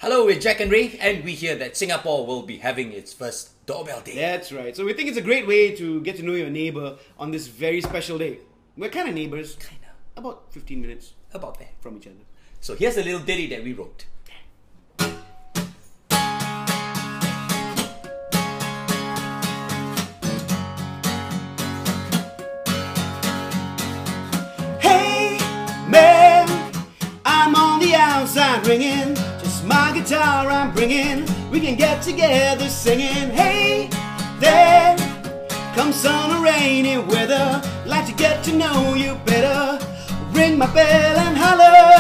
Hello, we're Jack and Rai, and we hear that Singapore will be having its first Doorbell Day. That's right. So we think it's a great way to get to know your neighbour on this very special day. We're kind of neighbours. Kinda. About 15 minutes About that. from each other. So here's a little ditty that we wrote. Hey, man, I'm on the outside ringing. Just my guitar I'm bringing. We can get together singing. Hey, there, come sun or rainy weather. Like to get to know you better. Ring my bell and holler.